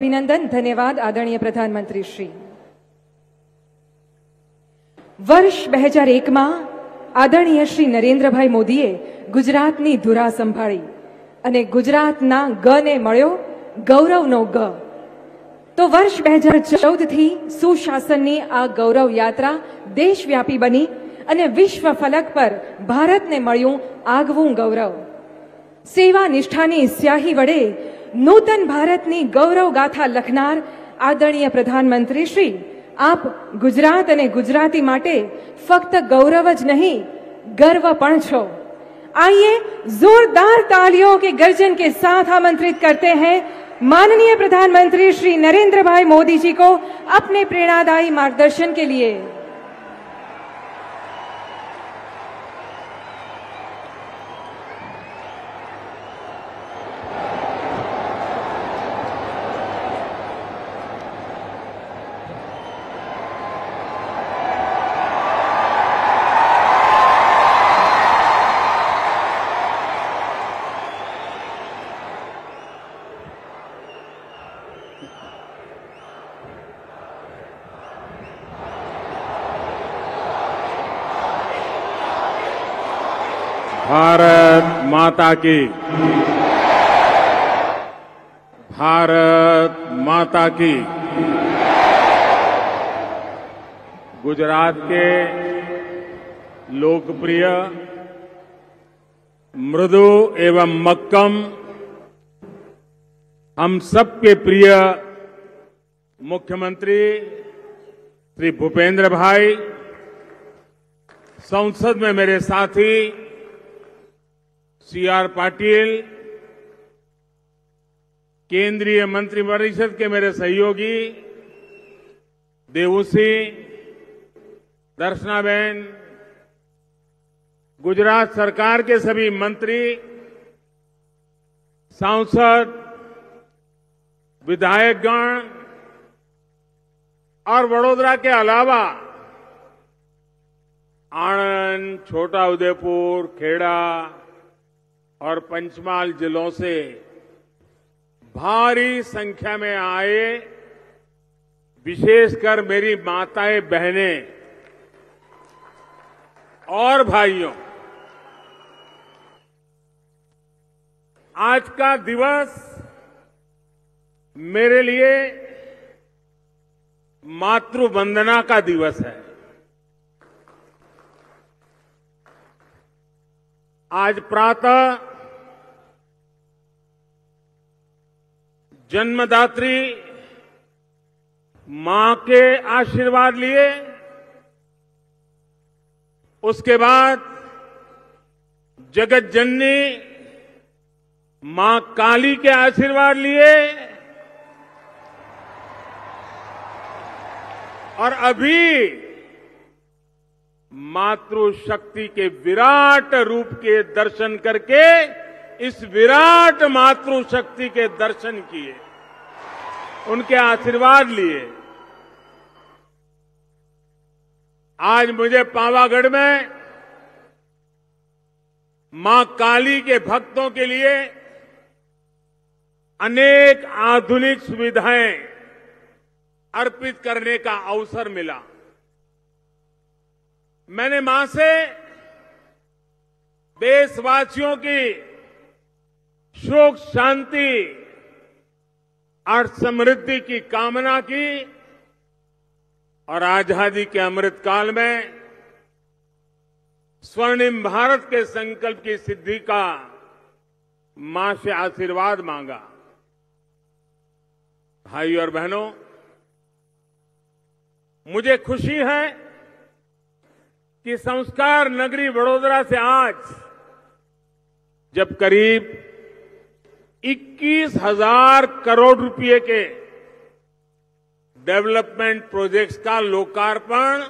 અભિનંદન. ધન્યવાદ આદરણીય પ્રધાનમંત્રી શ્રી. વર્ષ 2001માં આદરણીય શ્રી નરેન્દ્રભાઈ મોદીએ ગુજરાતની ધુરા સંભાળી અને ગુજરાતના ગને મળ્યો ગૌરવનો ગ. તો વર્ષ 2014થી સુશાસનની આ ગૌરવ યાત્રા દેશવ્યાપી બની અને વિશ્વ ફલક પર ભારતને મળ્યું આગવું ગૌરવ. સેવા નિષ્ઠાની સ્યાહી વડે નૂતન ભારતની ગૌરવ ગાથા લખનાર આદરણીય પ્રધાનમંત્રી શ્રી, आप गुजरात અને गुजराती માટે ફક્ત गौरव જ नहीं गर्व पण छो. आइए जोरदार तालियों के गर्जन के साथ आमंत्रित करते हैं माननीय प्रधानमंत्री श्री नरेंद्र भाई मोदी जी को अपने प्रेरणादायी मार्गदर्शन के लिए. भारत माता की, भारत माता की. गुजरात के लोकप्रिय, मृदु एवं मक्कम, हम सबके प्रिय मुख्यमंत्री श्री भूपेंद्र भाई, संसद में मेरे साथी CR पाटिल, केंद्रीय मंत्रिपरिषद के मेरे सहयोगी देवूसी, दर्शनाबेन, गुजरात सरकार के सभी मंत्री, सांसद, विधायकगण और वडोदरा के अलावा आणंद, छोटा उदेपुर, खेड़ा और पंचमहाल जिलों से भारी संख्या में आए विशेषकर मेरी माताएं, बहनें और भाइयों, आज का दिवस मेरे लिए मातृ वंदना का दिवस है. आज प्रातः जन्मदात्री मां के आशीर्वाद लिए, उसके बाद जगत जननी मां काली के आशीर्वाद लिए और अभी मातृशक्ति के विराट रूप के दर्शन करके इस विराट मातृशक्ति के दर्शन किए, उनके आशीर्वाद लिए. आज मुझे पावागढ़ में मां काली के भक्तों के लिए अनेक आधुनिक सुविधाएं अर्पित करने का अवसर मिला. मैंने मां से देशवासियों की सुख, शांति और समृद्धि की कामना की और आजादी के अमृत काल में स्वर्णिम भारत के संकल्प की सिद्धि का मां से आशीर्वाद मांगा. भाई और बहनों, मुझे खुशी है कि संस्कार नगरी वडोदरा से आज जब करीब 21,000 करोड़ रुपए के डेवलपमेंट प्रोजेक्ट्स का लोकार्पण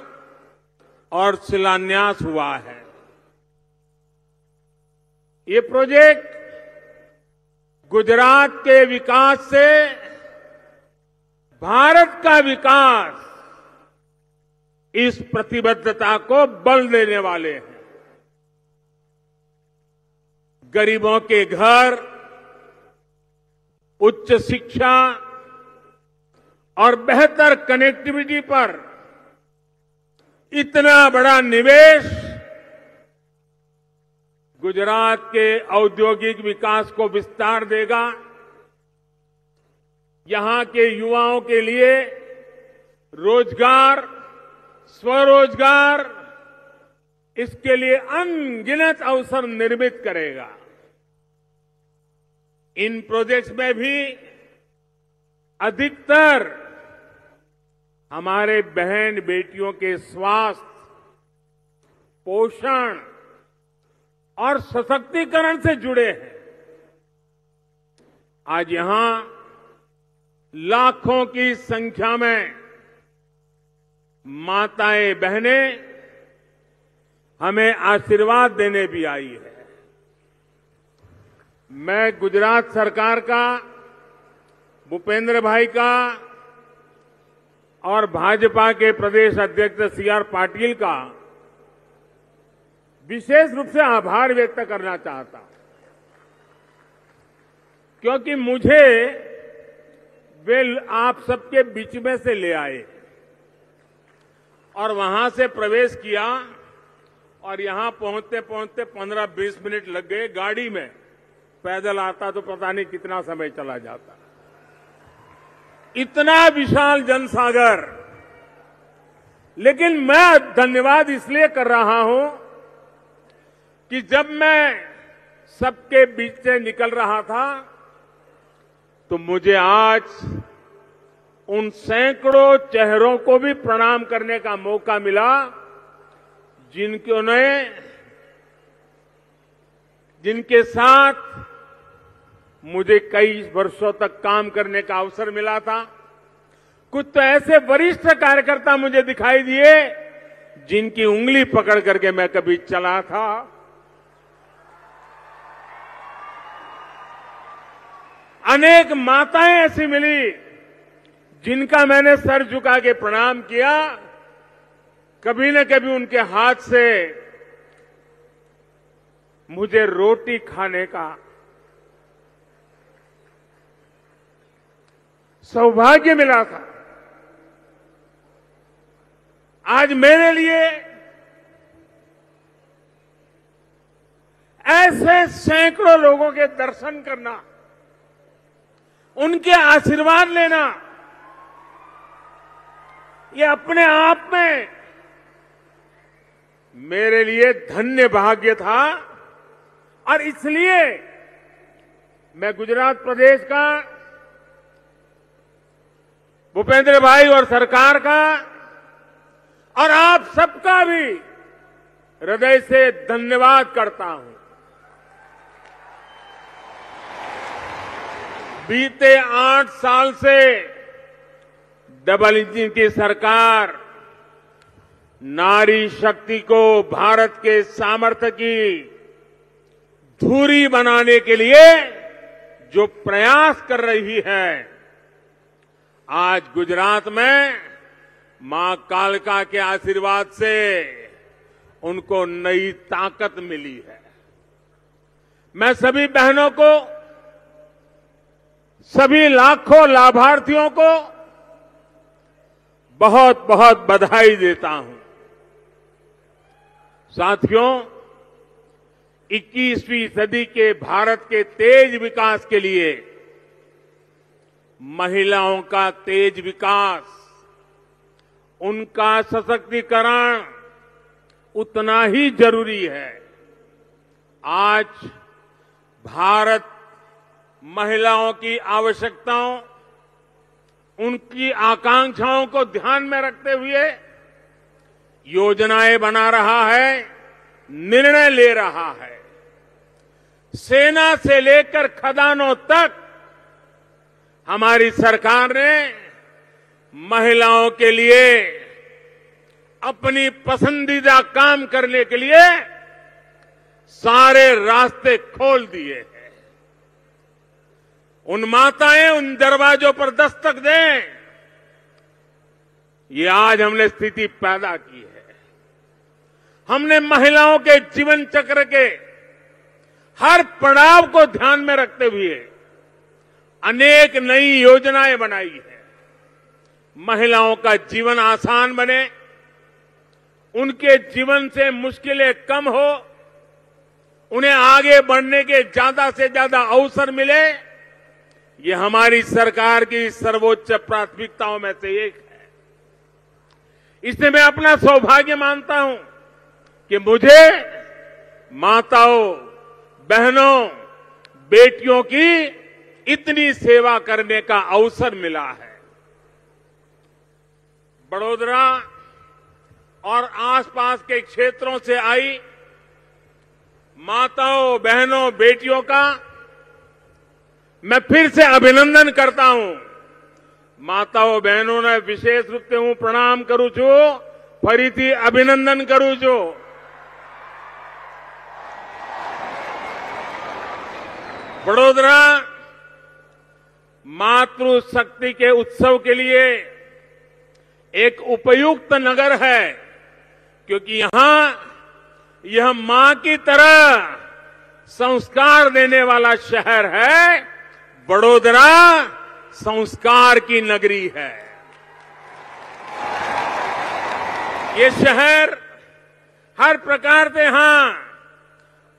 और शिलान्यास हुआ है. ये प्रोजेक्ट गुजरात के विकास से भारत का विकास, इस प्रतिबद्धता को बल देने वाले हैं. गरीबों के घर, उच्च शिक्षा, और बेहतर कनेक्टिविटी पर इतना बड़ा निवेश गुजरात के औद्योगिक विकास को विस्तार देगा, यहां के युवाओं के लिए रोजगार, स्वरोजगार, इसके लिए अनगिनत अवसर निर्मित करेगा। इन प्रोजेक्ट्स में भी अधिकतर हमारे बहन बेटियों के स्वास्थ्य, पोषण और सशक्तिकरण से जुड़े हैं। आज यहां लाखों की संख्या में माताएं बहनें हमें आशीर्वाद देने भी आई है। मैं गुजरात सरकार का, भूपेंद्र भाई का और भाजपा के प्रदेश अध्यक्ष सीआर पाटिल का विशेष रूप से आभार व्यक्त करना चाहता हूं, क्योंकि मुझे वे आप सबके बीच में से ले आए और वहां से प्रवेश किया और यहां पहुंचते पहुंचते 15-20 मिनट लग गए। गाड़ी में पैदल आता तो पता नहीं कितना समय चला जाता। इतना विशाल जनसागर। लेकिन मैं धन्यवाद इसलिए कर रहा हूं कि जब मैं सबके बीच से निकल रहा था तो मुझे आज उन सैकड़ों चेहरों को भी प्रणाम करने का मौका मिला जिनके साथ मुझे कई वर्षों तक काम करने का अवसर मिला था। कुछ तो ऐसे वरिष्ठ कार्यकर्ता मुझे दिखाई दिए जिनकी उंगली पकड़ करके मैं कभी चला था। अनेक माताएं ऐसी मिली जिनका मैंने सर झुका के प्रणाम किया। कभी न कभी उनके हाथ से मुझे रोटी खाने का सौभाग्य मिला था। आज मेरे लिए ऐसे सैकड़ों लोगों के दर्शन करना, उनके आशीर्वाद लेना, ये अपने आप में मेरे लिए धन्य भाग्य था। और इसलिए मैं गुजरात प्रदेश का, भूपेंद्र भाई और सरकार का और आप सबका भी हृदय से धन्यवाद करता हूं। बीते 8 साल से डबल इंजन की सरकार नारी शक्ति को भारत के सामर्थ्य की धुरी बनाने के लिए जो प्रयास कर रही है, आज गुजरात में मां कालका के आशीर्वाद से उनको नई ताकत मिली है। मैं सभी बहनों को, सभी लाखों लाभार्थियों को बहुत बहुत बधाई देता हूं। साथियों, 21वीं सदी के भारत के तेज विकास के लिए महिलाओं का तेज विकास, उनका सशक्तिकरण उतना ही जरूरी है। आज भारत महिलाओं की आवश्यकताओं, उनकी आकांक्षाओं को ध्यान में रखते हुए योजनाएं बना रहा है, निर्णय ले रहा है। सेना से लेकर खदानों तक हमारी सरकार ने महिलाओं के लिए अपनी पसंदीदा काम करने के लिए सारे रास्ते खोल दिए हैं। उन माताएं उन दरवाजों पर दस्तक दें, ये आज हमने स्थिति पैदा की है। हमने महिलाओं के जीवन चक्र के हर पड़ाव को ध्यान में रखते हुए अनेक नई योजनाएं बनाई है। महिलाओं का जीवन आसान बने, उनके जीवन से मुश्किलें कम हो, उन्हें आगे बढ़ने के ज्यादा से ज्यादा अवसर मिले, ये हमारी सरकार की सर्वोच्च प्राथमिकताओं में से एक है। इसलिए मैं अपना सौभाग्य मानता हूं कि मुझे माताओं, बहनों, बेटियों की इतनी सेवा करने का अवसर मिला है। बड़ोदरा और आसपास के क्षेत्रों से आई माताओं, बहनों, बेटियों का मैं फिर से अभिनंदन करता हूं। माताओं, बहनों ने विशेष रूप से हूं प्रणाम करूं छू, फरीथी अभिनंदन करूं छू। बड़ोदरा मातृशक्ति के उत्सव के लिए एक उपयुक्त नगर है, क्योंकि यहां यह मां की तरह संस्कार देने वाला शहर है। बड़ोदरा संस्कार की नगरी है। ये शहर हर प्रकार से यहां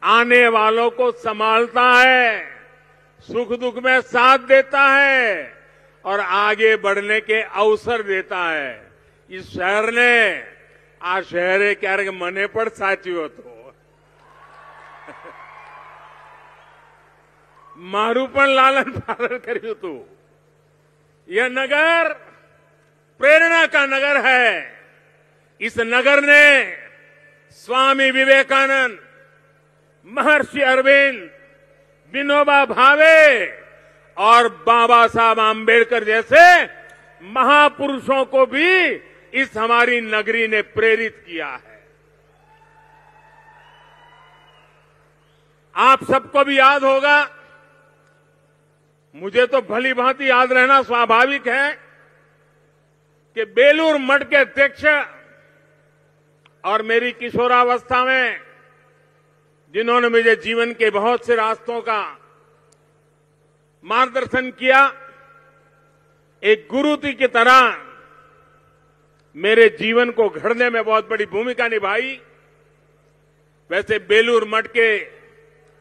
आने वालों को संभालता है, सुख दुख में साथ देता है और आगे बढ़ने के अवसर देता है। इस शहर ने आ शहरे क्यारेक मने पण साच्यो हतो, मारू पण लालन पालन कर्યું હતું। यह नगर प्रेरणा का नगर है। इस नगर ने स्वामी विवेकानंद, महर्षि अरविंद, विनोबा भावे और बाबा साहब आंबेडकर जैसे महापुरुषों को भी इस हमारी नगरी ने प्रेरित किया है। आप सबको भी याद होगा, मुझे तो भली भांति याद रहना स्वाभाविक है कि बेलूर मठ के अध्यक्ष और मेरी किशोरावस्था में जिन्होंने मुझे जीवन के बहुत से रास्तों का मार्गदर्शन किया, एक गुरु की तरह मेरे जीवन को घड़ने में बहुत बड़ी भूमिका निभाई। वैसे बेलूर मठ के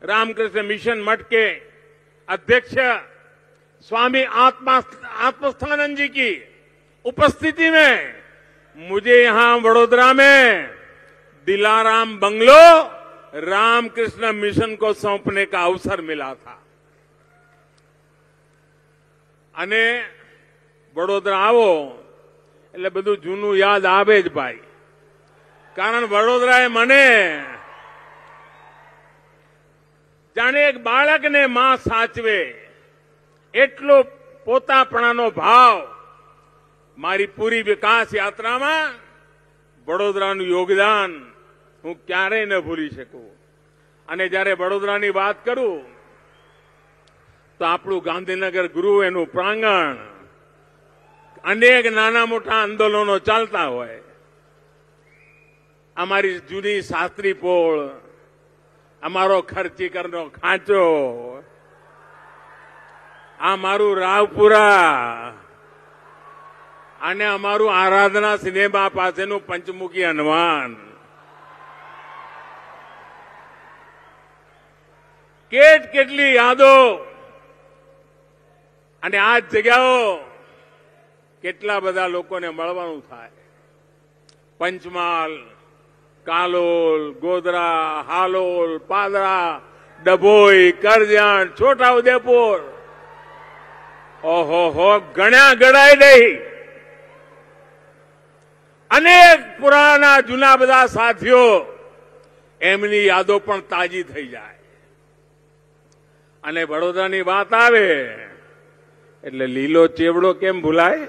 रामकृष्ण मिशन मठ के अध्यक्ष स्वामी आत्मस्थानंद जी की उपस्थिति में मुझे यहां वडोदरा में दिलाराम बंगलो रामकृष्ण मिशन को सौंपने का अवसर मिला था। અને વડોદરા આવો એટલે બધું જૂનું યાદ આવે જ ભાઈ, કારણ વડોદરાએ મને જાણે એક બાળકને માં સાચવે એટલો પોતાપણાનો ભાવ મારી પૂરી વિકાસ યાત્રામાં વડોદરાનું યોગદાન હું ક્યારેય ન ભૂલી શકું। અને જ્યારે વડોદરાની વાત કરું તો આપણું ગાંધીનગર ગૃહ, એનું પ્રાંગણ, અનેક નાના મોટા આંદોલનો ચાલતા હોય। અમારી જૂની શાસ્ત્રી પોળ, અમારો ખર્ચીકરનો ખાંચો, આ મારું રાવપુરા અને અમારું આરાધના સિનેમા પાસેનું પંચમુખી હનુમાન, કેટલી યાદો અને આ જગ્યાઓ કેટલા બધા લોકોને મળવાનું થાય। પંચમહાલ, કાલોલ, ગોધરા, હાલોલ, પાદરા, ડભોઈ, કરજણ, છોટાઉદેપુર, ઓહો ગણ્યા ગણાય નહીં। અનેક પુરાના જૂના બધા સાથીઓ, એમની યાદો પણ તાજી થઈ જાય। અને વડોદરાની વાત આવે એટલે લીલો ચેવડો કેમ ભૂલાય,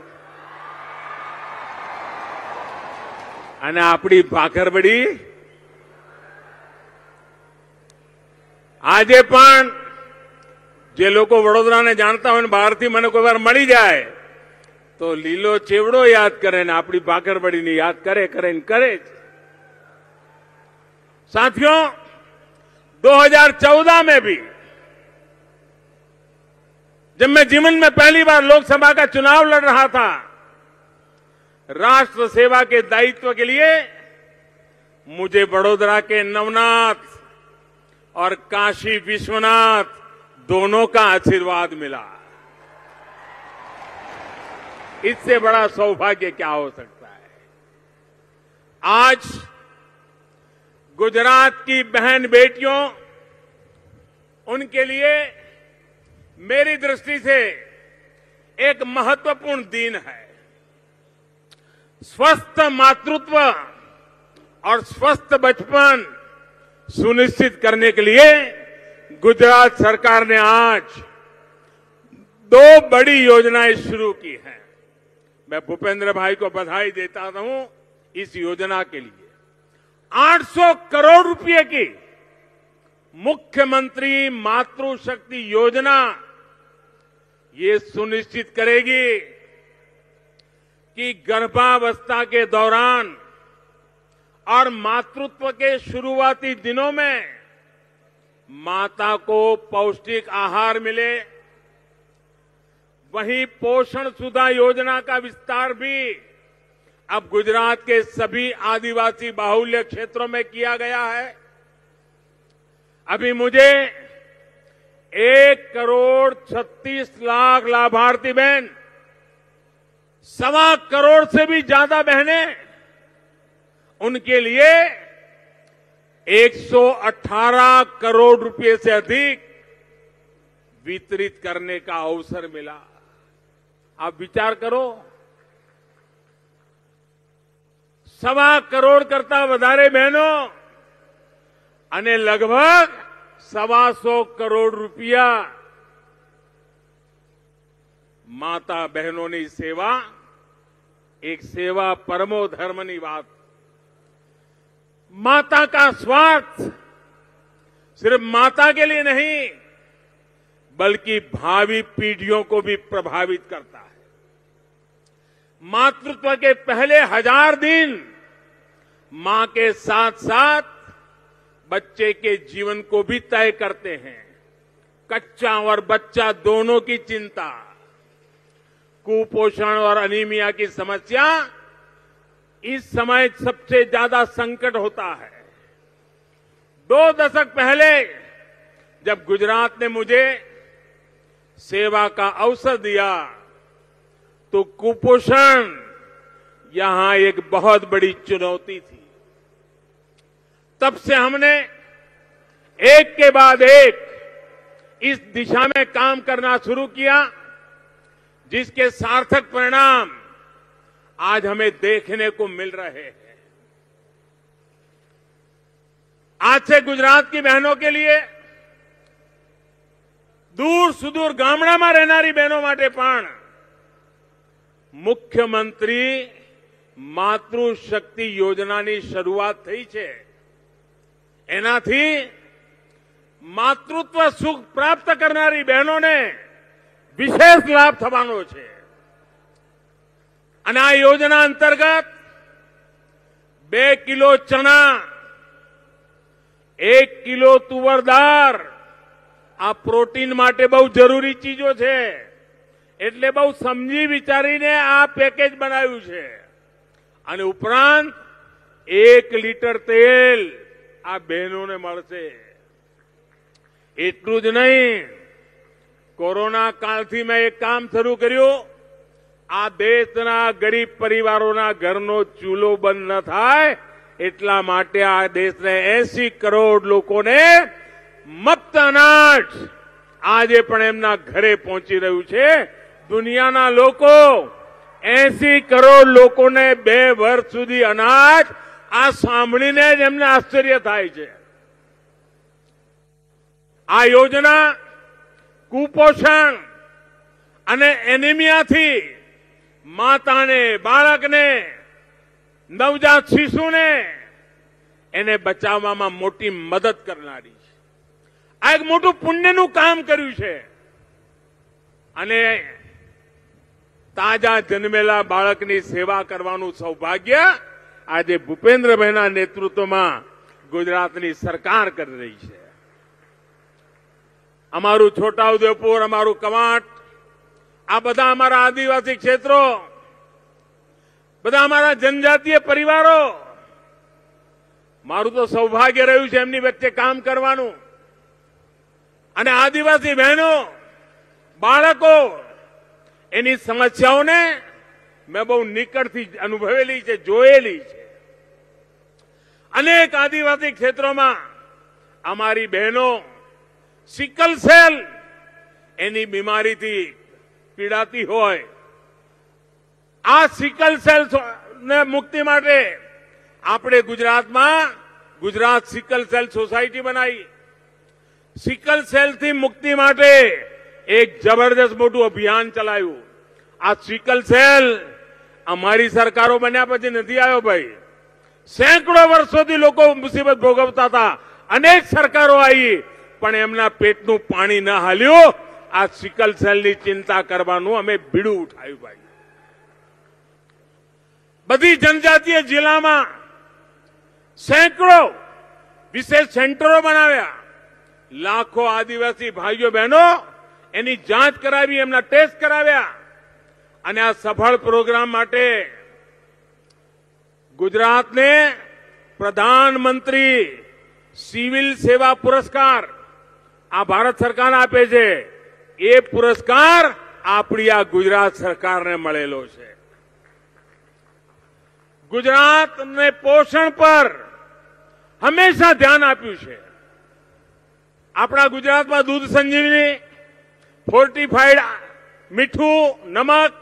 અને આપણી ભાખરબડી આજે પણ જે લોકો વડોદરાને જાણતા હોય ને બહારથી મને કોઈ વાર મળી જાય તો લીલો ચેવડો યાદ કરે ને આપણી ભાખરબડીની યાદ કરે ને કરે જ। साथियों, 2014 में भी जब मैं जीवन में पहली बार लोकसभा का चुनाव लड़ रहा था राष्ट्र सेवा के दायित्व के लिए मुझे बड़ोदरा के नवनाथ और काशी विश्वनाथ दोनों का आशीर्वाद मिला। इससे बड़ा सौभाग्य क्या हो सकता है। आज गुजरात की बहन बेटियों, उनके लिए मेरी दृष्टि से एक महत्वपूर्ण दिन है। स्वस्थ मातृत्व और स्वस्थ बचपन सुनिश्चित करने के लिए गुजरात सरकार ने आज 2 बड़ी योजनाएं शुरू की हैं। मैं भूपेंद्र भाई को बधाई देता हूं इस योजना के लिए। 800 करोड़ रुपए की मुख्यमंत्री मातृशक्ति योजना ये सुनिश्चित करेगी कि गर्भावस्था के दौरान और मातृत्व के शुरुआती दिनों में माता को पौष्टिक आहार मिले। वहीं पोषण सुधा योजना का विस्तार भी अब गुजरात के सभी आदिवासी बाहुल्य क्षेत्रों में किया गया है। अभी मुझे 1,36,00,000 लाभार्थी बहन, 1.25 करोड़ से भी ज्यादा बहनें, उनके लिए 118 करोड़ रुपए से अधिक वितरित करने का अवसर मिला। आप विचार करो, 1.25 करोड़ करता વધારે બહેનો અને લગભગ 125 કરોડ રૂપિયા માતા બહેનોની સેવા एक सेवा परमो धर्मની વાત। माता का स्वार्थ सिर्फ माता के लिए नहीं बल्कि भावी पीढ़ियों को भी प्रभावित करता है। मातृत्व के पहले 1000 दिन मां के साथ साथ बच्चे के जीवन को भी तय करते हैं। कच्चा और बच्चा दोनों की चिंता, कुपोषण और अनीमिया की समस्या इस समय सबसे ज्यादा संकट होता है। 2 दशक पहले जब गुजरात ने मुझे सेवा का अवसर दिया तो कुपोषण यहां एक बहुत बड़ी चुनौती थी। तब से हमने एक के बाद एक इस दिशा में काम करना शुरू किया, जिसके सार्थक परिणाम आज हमें देखने को मिल रहे हैं। आज से गुजरात की बहनों के लिए दूर सुदूर ગામડામાં રહેનારી બહેનો માટે પણ મુખ્યમંત્રી માતૃશક્તિ યોજનાની શરૂઆત થઈ છે। એનાથી માતૃત્વ સુખ પ્રાપ્ત કરનારી બહેનોને વિશેષ લાભ થવાનો છે। અને આ યોજના અંતર્ગત 2 કિલો ચણા, 1 કિલો તુવર દાળ, આ પ્રોટીન માટે બહુ જરૂરી ચીજો છે, એટલે બહુ સમજી વિચારીને આ પેકેજ બનાવ્યું છે। અને ઉપરાંત 1 લીટર તેલ આ બહેનોને મળશે। એટલું જ નહીં, કોરોના કાળથી મેં એક કામ શરૂ કર્યું। આ દેશના ગરીબ પરિવારોના ઘરનો ચૂલો બંધ ન થાય એટલા માટે આ દેશને 80 કરોડ લોકોને મફત અનાજ આજે પણ એમના ઘરે પહોંચી રહ્યું છે। દુનિયાના લોકો 80 કરોડ લોકોને 2 વર્ષ સુધી અનાજ, આ સાંભળીને જ એમને આશ્ચર્ય થાય છે। આ યોજના કુપોષણ અને એનિમિયાથી માતાને, બાળકને, નવજાત શિશુને એને બચાવવામાં મોટી મદદ કરનારી છે। આ એક મોટું પુણ્યનું કામ કર્યું છે। અને તાજા જન્મેલા બાળકની સેવા કરવાનું સૌભાગ્ય આજે ભૂપેન્દ્રભાઈના નેતૃત્વમાં ગુજરાતની સરકાર કરી રહી છે। અમારું છોટાઉદેપુર, અમારું કવાંટ, આ બધા અમારા આદિવાસી ક્ષેત્રો બધા અમારા જનજાતીય પરિવારો, મારું તો સૌભાગ્ય રહ્યું છે એમની વચ્ચે કામ કરવાનું, અને આદિવાસી બહેનો, બાળકો, એની સમસ્યાઓને મેં બહુ નિકટથી અનુભવેલી છે, જોયેલી છે. અનેક આદિવાસી ક્ષેત્રોમાં અમારી બહેનો સિકલ સેલ એની બીમારીથી પીડાતી હોય. આ સિકલ સેલ ને મુક્તિ માટે આપણે ગુજરાતમાં ગુજરાત સિકલ સેલ સોસાયટી બનાવી. સિકલ સેલથી મુક્તિ માટે એક જબરદસ્ત મોટું અભિયાન ચલાવ્યું. આ સિકલ સેલ અમારી સરકારો બન્યા પછી નથી આવ્યો ભાઈ. સેંકડો વર્ષોથી લોકો મુસીબત ભોગવતા હતા, અનેક સરકારો આવી, પણ એમના પેટનું પાણી ન હાલ્યું. આ સિકલ સેલની ચિંતા કરવાનું અમે બીડું ઉઠાવ્યું ભાઈ. બધી જનજાતીય જિલ્લામાં સેંકડો વિશેષ સેન્ટરો બનાવ્યા. લાખો આદિવાસી ભાઈઓ બહેનો એની જાંચ કરાવી, એમના ટેસ્ટ કરાવ્યા. અને આ સફળ પ્રોગ્રામ માટે ગુજરાતને પ્રધાનમંત્રી સિવિલ સેવા પુરસ્કાર આ ભારત સરકાર આપે છે. એ પુરસ્કાર આપણી આ ગુજરાત સરકારને મળેલો છે. ગુજરાતને પોષણ પર હંમેશા ધ્યાન આપ્યું છે. આપણા ગુજરાતમાં દૂધ સંજીવની, ફોર્ટિફાઈડ મીઠું, નમક,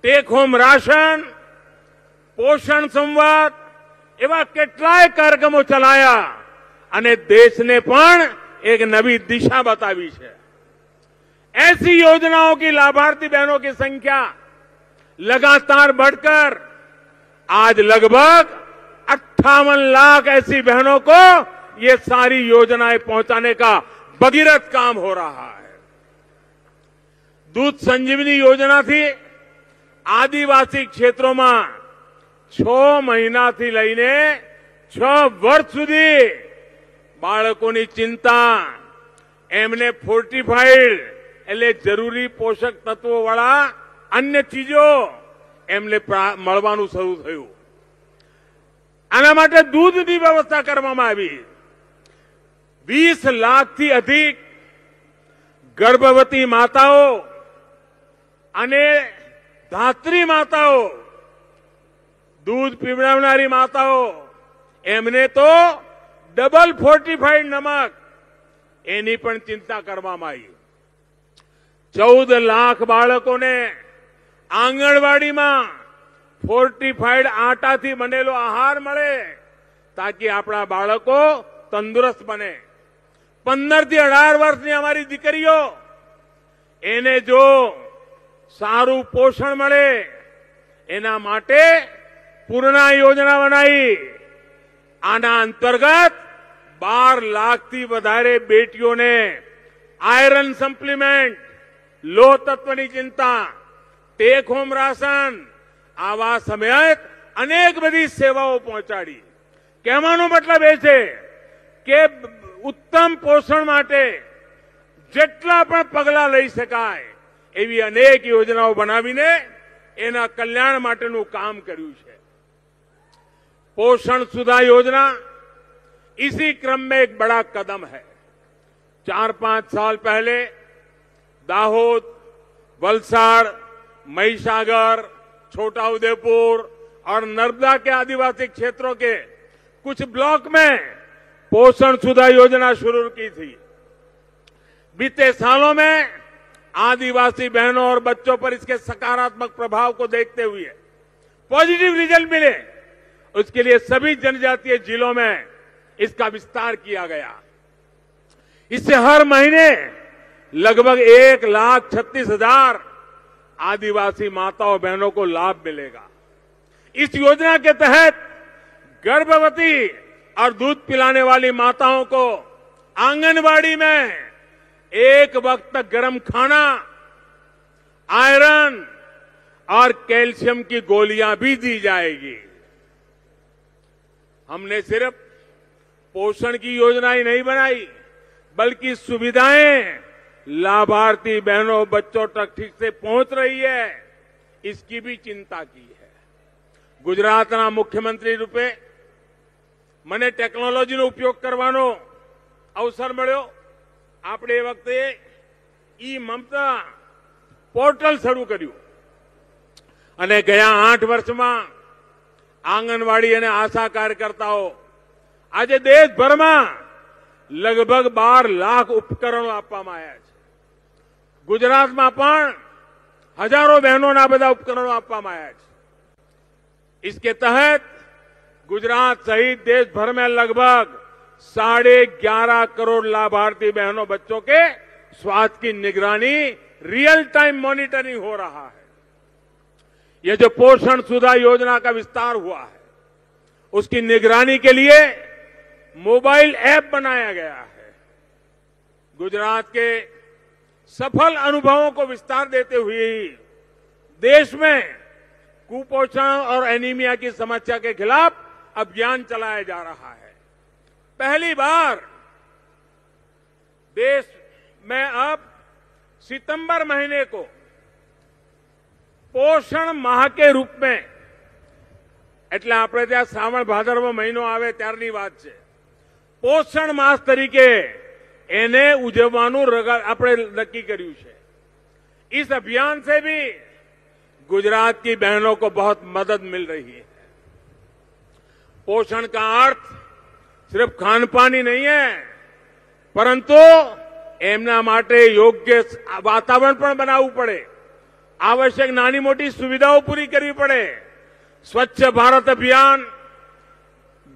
ટેક હોમ રાશન, પોષણ સંવાદ, એવા કેટલાય કાર્યક્રમો ચલાયા અને દેશને પણ एक नई दिशा बतावी है. ऐसी योजनाओं की लाभार्थी बहनों की संख्या लगातार बढ़कर आज लगभग 58 लाख ऐसी बहनों को ये सारी योजनाएं पहुंचाने का भगीरथ काम हो रहा है. दूध संजीवनी योजना थी आदिवासी क्षेत्रों में 6 महीना थी लईने 6 वर्ष सुधी बाळकोनी चिंता एमने फोर्टिफाइड એટલે જરૂરી પોષક તત્વો વાળા અન્ય ચીજો એમને મળવાનું શરૂ થયું. આના માટે દૂધની વ્યવસ્થા કરવામાં આવી. 20 લાખથી અધિક ગર્ભવતી માતાઓ અને ધાત્રી માતાઓ, દૂધ પીવડાવનારી માતાઓ, એમને તો ડબલ ફોર્ટિફાઈડ નમક એની પણ ચિંતા કરવામાં આવી. 14 લાખ બાળકોને આંગણવાડીમાં ફોર્ટિફાઈડ આટાથી બનેલો આહાર મળે તાકી આપણા બાળકો તંદુરસ્ત બને. 15 થી 18 વર્ષની અમારી દીકરીઓ એને જો સારું પોષણ મળે એના માટે પૂર્ણા યોજના બનાવી. આના અંતર્ગત 12 લાખથી વધારે બેટીઓને આયરન સપ્લિમેન્ટ, લોહ તત્વની ચિંતા, ટેક હોમ રાશન આવા સમેત અનેક બધી સેવાઓ પહોંચાડી. કહેવાનો મતલબ એ છે કે ઉત્તમ પોષણ માટે જેટલા પણ પગલાં લઈ શકાય એવી અનેક યોજનાઓ બનાવીને એના કલ્યાણ માટેનું કામ કર્યું છે. पोषण सुधा योजना इसी क्रम में एक बड़ा कदम है. 4-5 साल पहले दाहोद, वलसाड़, महिसागर, छोटाउदेपुर और नर्मदा के आदिवासी क्षेत्रों के कुछ ब्लॉक में पोषण सुधा योजना शुरू की थी. बीते सालों में आदिवासी बहनों और बच्चों पर इसके सकारात्मक प्रभाव को देखते हुए पॉजिटिव रिजल्ट मिले. उसके लिए सभी जनजातीय जिलों में इसका विस्तार किया गया. इससे हर महीने लगभग 1,36,000 आदिवासी माताओं बहनों को लाभ मिलेगा. इस योजना के तहत गर्भवती और दूध पिलाने वाली माताओं को आंगनबाड़ी में एक वक्त तक गर्म खाना, आयरन और कैल्शियम की गोलियां भी दी जाएगी. हमने सिर्फ पोषण की योजना ही नहीं बनाई बल्कि सुविधाएं लाभार्थी बहनों बच्चों तक ठीक से पहुंच रही है इसकी भी चिंता की है. ગુજરાતના મુખ્યમંત્રી રૂપે મને ટેકનોલોજીનો ઉપયોગ કરવાનો અવસર મળ્યો. આપણે એ વખતે ઈ મમતા પોર્ટલ શરૂ કર્યું અને ગયા 8 વર્ષમાં આંગણવાડી અને આશા કાર્યકર્તાઓ આજે દેશભરમાં લગભગ 12 લાખ ઉપકરણો આપવામાં આવ્યા છે. ગુજરાતમાં પણ હજારો બહેનોના બધા ઉપકરણો આપવામાં આવ્યા છે. इसके तहत गुजरात सहित देश भर में लगभग 11.5 करोड़ लाभार्थी बहनों बच्चों के स्वास्थ्य की निगरानी रियल टाइम मॉनिटरिंग हो रहा है. यह जो पोषण सुधा योजना का विस्तार हुआ है उसकी निगरानी के लिए मोबाइल ऐप बनाया गया है. गुजरात के सफल अनुभवों को विस्तार देते हुए देश में कुपोषण और एनीमिया की समस्या के खिलाफ अभियान चलाया जा रहा है. पहली बार देश में अब सितंबर महीने को पोषण माह के रूप में, એટલે આપણે ત્યાં શ્રાવણ ભાદરવો મહિનો આવે ત્યારની વાત છે, પોષણ માસ તરીકે એને ઉજવવાનું આપણે નક્કી કર્યું છે. इस अभियान से भी गुजरात की बहनों को बहुत मदद मिल रही है. पोषण का अर्थ सिर्फ खान पान ही नहीं है, परंतु एमना માટે યોગ્ય વાતાવરણ પણ બનાવવું પડે, आवश्यक નાની મોટી સુવિધાઓ પૂરી કરવી પડે. સ્વચ્છ ભારત અભિયાન,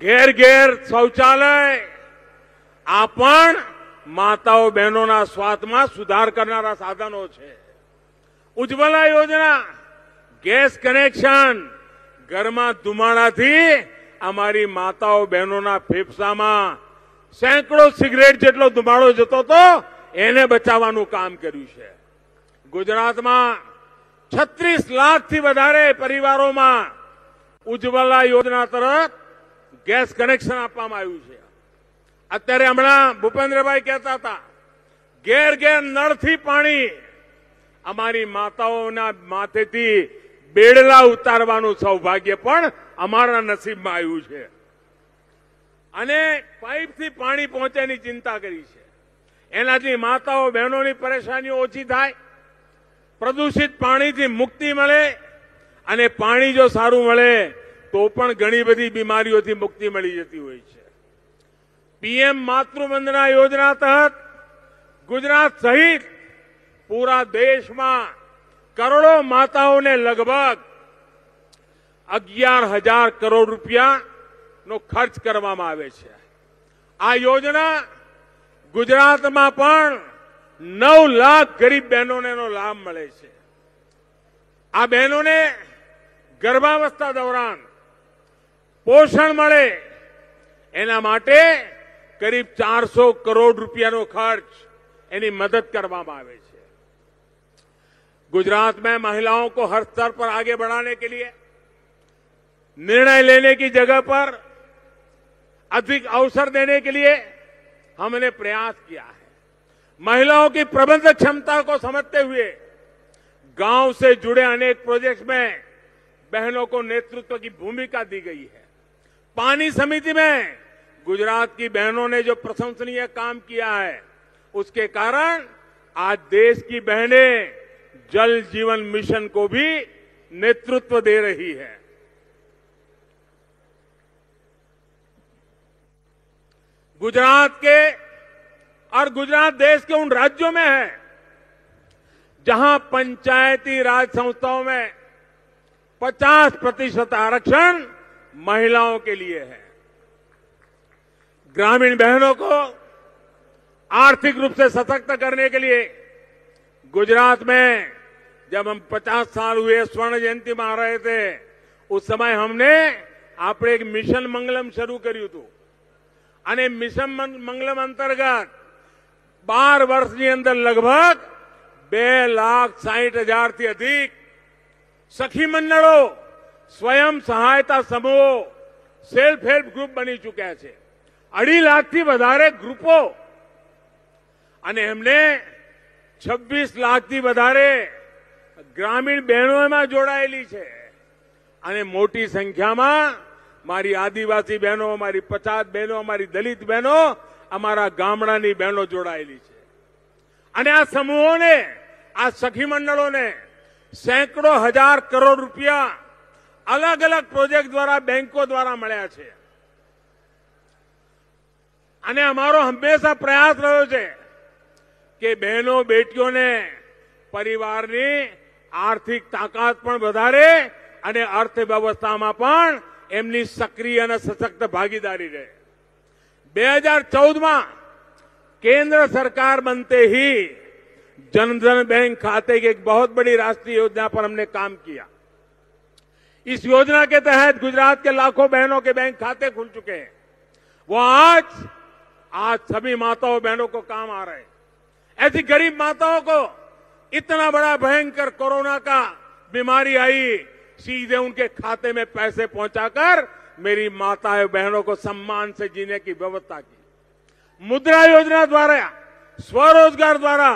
ઘેર ઘેર શૌચાલય, આ પણ માતાઓ બહેનોના સ્વાસ્થ્યમાં સુધાર કરનારા સાધનો છે. ઉજ્જવલા યોજના, ગેસ કનેક્શન, ઘરમાં ધુમાડાથી અમારી માતાઓ બહેનોના ફેફસામાં સેંકડો સિગરેટ જેટલો ધુમાડો જતો હતો, એને બચાવવાનું કામ કર્યું છે. ગુજરાતમાં 36 લાખથી વધારે પરિવારોમાં ઉજ્જવલા યોજના તરફ ગેસ કનેક્શન આપવામાં આવ્યું છે. અત્યારે હમણાં ભૂપેન્દ્રભાઈ કહેતા હતા, ઘેર ઘેર નળથી પાણી અમારી માતાઓના માથેથી બેડલા ઉતારવાનું સૌભાગ્ય પણ અમારા નસીબમાં આવ્યું છે. અને પાઇપથી પાણી પહોંચેની ચિંતા કરી છે. એનાથી માતાઓ બહેનોની પરેશાનીઓ ઓછી થાય, પ્રદૂષિત પાણીથી મુક્તિ મળે, અને પાણી જો સારું મળે તો પણ ઘણી બધી બીમારીઓથી મુક્તિ મળી જતી હોય છે. પીએમ માતૃવંદના યોજના તहत गुजरात सहित पूरा देश में करोड़ों माताओं ने लगभग 11,000 करोड़ रुपया नो खर्च करवामां आवे छे. आ योजना गुजरात में पण 9 लाख गरीब बहनों ने नो लाभ मळे छे. आ बहनों ने गर्भावस्था दौरान पोषण मळे एना माटे करीब 400 करोड़ रुपया नो खर्च एनी मदद करवामां आवे छे. गुजरात में महिलाओं को हर स्तर पर आगे बढ़ाने के लिए निर्णय लेने की जगह पर अधिक अवसर देने के लिए हमने प्रयास किया है. महिलाओं की प्रबंध क्षमता को समझते हुए गांव से जुड़े अनेक प्रोजेक्ट्स में बहनों को नेतृत्व की भूमिका दी गई है. पानी समिति में गुजरात की बहनों ने जो प्रशंसनीय काम किया है, उसके कारण आज देश की बहनें जल जीवन मिशन को भी नेतृत्व दे रही है. गुजरात के और गुजरात देश के उन राज्यों में है जहां पंचायती राज संस्थाओं में 50% आरक्षण महिलाओं के लिए है. ग्रामीण बहनों को आर्थिक रूप से सशक्त करने के लिए गुजरात में जब हम 50 साल हुए स्वर्ण जयंती में आ रहे थे, उस समय हमने આપણે એક મિશન મંગલમ શરૂ કર્યું હતું. અને મિશન મંગલમ અંતર્ગત 12 વર્ષની અંદર લગભગ 2,60,000 થી अधिक સખી મંડળો, સ્વયં સહાયતા સમૂહો, સેલ્ફ હેલ્પ ગ્રુપ બની ચૂક્યા છે. 2.5 લાખથી વધારે ગ્રુપો, અને એમને 26 લાખથી વધારે ગ્રામીણ બહેનો એમાં જોડાયેલી છે. અને મોટી સંખ્યામાં મારી આદિવાસી બહેનો, મારી પછાત બહેનો, મારી દલિત બહેનો, અમારા ગામડાની બહેનો જોડાયેલી છે. અને આ સમૂહોને, આ સખી મંડળોને સેંકડો હજાર કરોડ રૂપિયા અલગ અલગ પ્રોજેક્ટ દ્વારા, બેંકો દ્વારા મળ્યા છે. અને અમારો હંમેશા પ્રયાસ રહ્યો છે કે બહેનો બેટીઓને પરિવારની આર્થિક તાકાત પણ વધારે અને અર્થવ્યવસ્થામાં પણ એમની સક્રિય અને સશક્ત ભાગીદારી રહે. 2014 केंद्र सरकार बनते ही जनधन बैंक खाते की एक बहुत बड़ी राष्ट्रीय योजना पर हमने काम किया. इस योजना के तहत गुजरात के लाखों बहनों के बैंक खाते खुल चुके हैं. वो आज सभी माताओं बहनों को काम आ रहे हैं. ऐसी गरीब माताओं को इतना बड़ा भयंकर कोरोना का बीमारी आई, सीधे उनके खाते में पैसे पहुंचाकर मेरी माताएं बहनों को सम्मान से जीने की व्यवस्था की. मुद्रा योजना द्वारा, स्वरोजगार द्वारा